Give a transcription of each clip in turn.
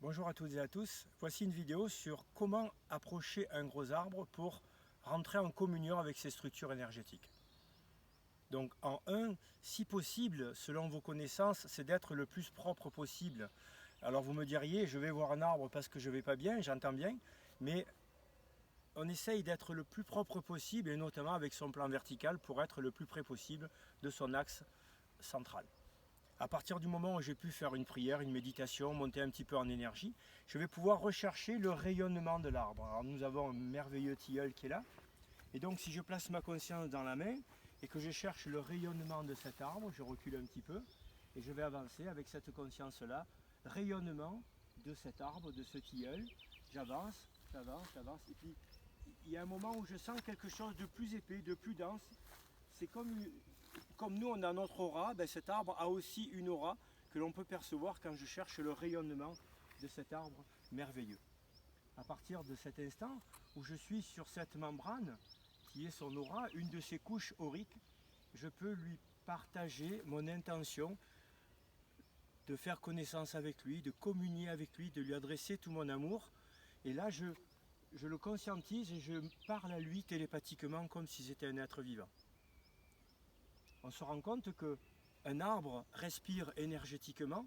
Bonjour à toutes et à tous, voici une vidéo sur comment approcher un gros arbre pour rentrer en communion avec ses structures énergétiques. Donc en un, si possible, selon vos connaissances, c'est d'être le plus propre possible. Alors vous me diriez, je vais voir un arbre parce que je ne vais pas bien, j'entends bien, mais on essaye d'être le plus propre possible et notamment avec son plan vertical pour être le plus près possible de son axe central. À partir du moment où j'ai pu faire une prière, une méditation, monter un petit peu en énergie, je vais pouvoir rechercher le rayonnement de l'arbre. Alors nous avons un merveilleux tilleul qui est là. Et donc si je place ma conscience dans la main et que je cherche le rayonnement de cet arbre, je recule un petit peu et je vais avancer avec cette conscience-là. Rayonnement de cet arbre, de ce tilleul. J'avance, j'avance, j'avance. Et puis il y a un moment où je sens quelque chose de plus épais, de plus dense. C'est comme nous on a notre aura, ben cet arbre a aussi une aura que l'on peut percevoir quand je cherche le rayonnement de cet arbre merveilleux. À partir de cet instant où je suis sur cette membrane qui est son aura, une de ses couches auriques, je peux lui partager mon intention de faire connaissance avec lui, de communier avec lui, de lui adresser tout mon amour. Et là je le conscientise et je parle à lui télépathiquement comme si c'était un être vivant. On se rend compte qu'un arbre respire énergétiquement,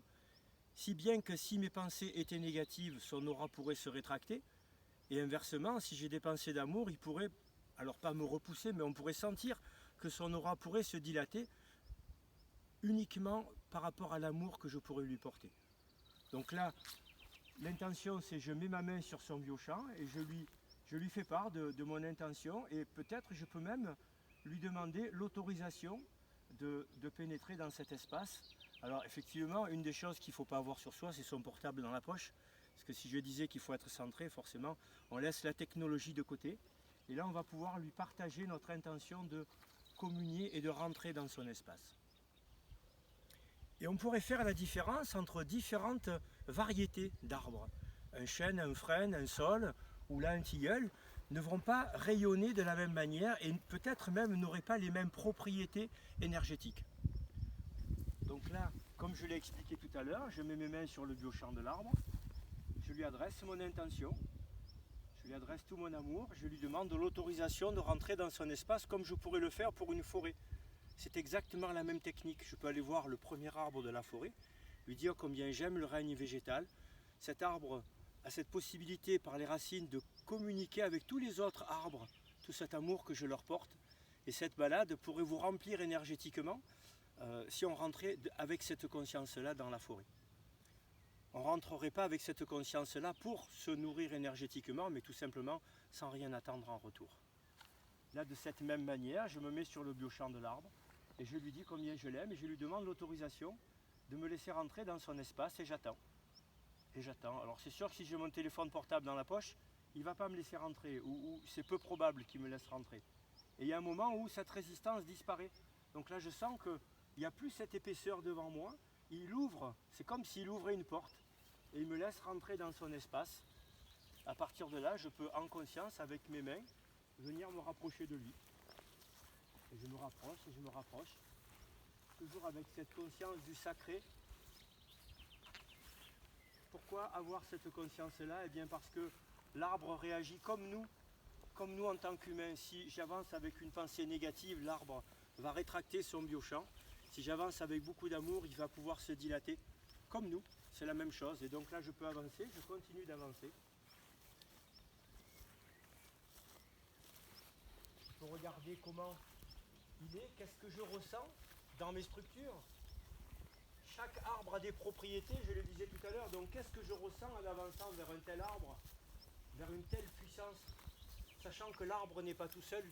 si bien que si mes pensées étaient négatives, son aura pourrait se rétracter, et inversement, si j'ai des pensées d'amour, il pourrait, alors pas me repousser, mais on pourrait sentir que son aura pourrait se dilater uniquement par rapport à l'amour que je pourrais lui porter. Donc là, l'intention, c'est je mets ma main sur son biochamp et je lui fais part de mon intention, et peut-être je peux même lui demander l'autorisation de pénétrer dans cet espace. Alors effectivement, une des choses qu'il ne faut pas avoir sur soi, c'est son portable dans la poche. Parce que si je disais qu'il faut être centré, forcément, on laisse la technologie de côté. Et là, on va pouvoir lui partager notre intention de communier et de rentrer dans son espace. Et on pourrait faire la différence entre différentes variétés d'arbres. Un chêne, un frêne, un saule, ou là un tilleul, ne vont pas rayonner de la même manière et peut-être même n'auraient pas les mêmes propriétés énergétiques. Donc là, comme je l'ai expliqué tout à l'heure, je mets mes mains sur le biochamp de l'arbre, je lui adresse mon intention, je lui adresse tout mon amour, je lui demande l'autorisation de rentrer dans son espace comme je pourrais le faire pour une forêt. C'est exactement la même technique. Je peux aller voir le premier arbre de la forêt, lui dire combien j'aime le règne végétal. Cet arbre a cette possibilité par les racines de communiquer avec tous les autres arbres, tout cet amour que je leur porte. Et cette balade pourrait vous remplir énergétiquement si on rentrait avec cette conscience-là dans la forêt. On ne rentrerait pas avec cette conscience-là pour se nourrir énergétiquement, mais tout simplement sans rien attendre en retour. Là, de cette même manière, je me mets sur le biochamp de l'arbre et je lui dis combien je l'aime et je lui demande l'autorisation de me laisser rentrer dans son espace et j'attends. Et j'attends. Alors c'est sûr que si j'ai mon téléphone portable dans la poche, il ne va pas me laisser rentrer ou c'est peu probable qu'il me laisse rentrer. Et il y a un moment où cette résistance disparaît. Donc là, je sens qu'il n'y a plus cette épaisseur devant moi. Il ouvre, c'est comme s'il ouvrait une porte et il me laisse rentrer dans son espace. À partir de là, je peux en conscience, avec mes mains, venir me rapprocher de lui. Et je me rapproche et je me rapproche, toujours avec cette conscience du sacré. Pourquoi avoir cette conscience-là? Eh bien parce que l'arbre réagit comme nous en tant qu'humains. Si j'avance avec une pensée négative, l'arbre va rétracter son biochamp. Si j'avance avec beaucoup d'amour, il va pouvoir se dilater. Comme nous, c'est la même chose. Et donc là, je peux avancer, je continue d'avancer. Je peux regarder comment il est, qu'est-ce que je ressens dans mes structures. Chaque arbre a des propriétés, je le disais tout à l'heure, donc qu'est-ce que je ressens en avançant vers un tel arbre, vers une telle puissance, sachant que l'arbre n'est pas tout seul,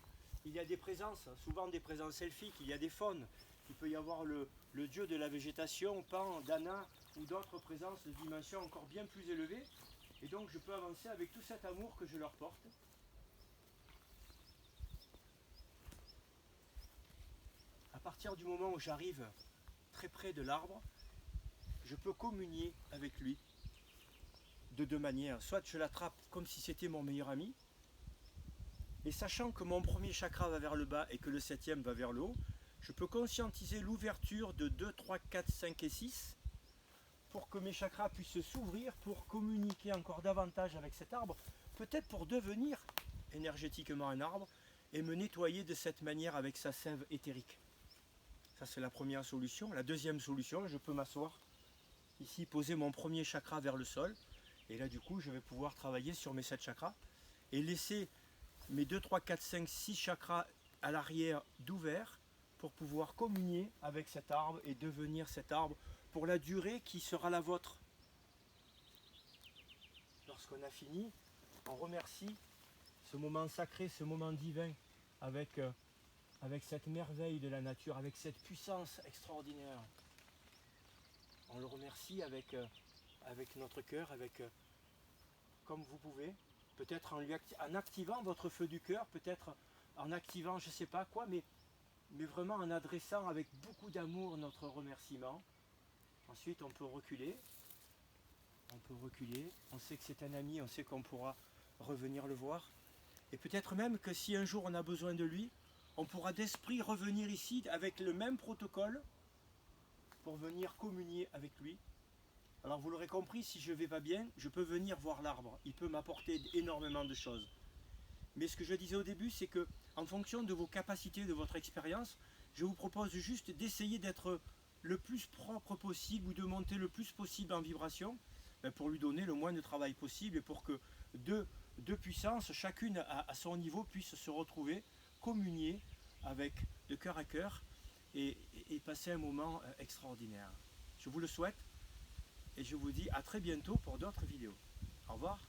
il y a des présences, souvent des présences elfiques, il y a des faunes, il peut y avoir le dieu de la végétation, Pan, Dana, ou d'autres présences de dimensions encore bien plus élevées, et donc je peux avancer avec tout cet amour que je leur porte. À partir du moment où j'arrive très près de l'arbre, je peux communier avec lui de deux manières. Soit je l'attrape comme si c'était mon meilleur ami, et sachant que mon premier chakra va vers le bas et que le septième va vers le haut, je peux conscientiser l'ouverture de 2, 3, 4, 5 et 6 pour que mes chakras puissent s'ouvrir, pour communiquer encore davantage avec cet arbre, peut-être pour devenir énergétiquement un arbre et me nettoyer de cette manière avec sa sève éthérique. Ça, c'est la première solution. La deuxième solution, je peux m'asseoir ici, poser mon premier chakra vers le sol, et là du coup je vais pouvoir travailler sur mes 7 chakras et laisser mes 2, 3, 4, 5, 6 chakras à l'arrière d'ouvert pour pouvoir communier avec cet arbre et devenir cet arbre pour la durée qui sera la vôtre. Lorsqu'on a fini, on remercie ce moment sacré, ce moment divin avec cette merveille de la nature, avec cette puissance extraordinaire. On le remercie avec notre cœur, comme vous pouvez, peut-être en activant votre feu du cœur, peut-être en activant je ne sais pas quoi, mais vraiment en adressant avec beaucoup d'amour notre remerciement. Ensuite on peut reculer, on sait que c'est un ami, on sait qu'on pourra revenir le voir. Et peut-être même que si un jour on a besoin de lui, on pourra d'esprit revenir ici avec le même protocole pour venir communier avec lui. Alors vous l'aurez compris, si je ne vais pas bien, je peux venir voir l'arbre. Il peut m'apporter énormément de choses. Mais ce que je disais au début, c'est que en fonction de vos capacités, de votre expérience, je vous propose juste d'essayer d'être le plus propre possible ou de monter le plus possible en vibration pour lui donner le moins de travail possible et pour que deux puissances, chacune à son niveau, puissent se retrouver, communier avec de cœur à cœur et passer un moment extraordinaire. Je vous le souhaite et je vous dis à très bientôt pour d'autres vidéos. Au revoir.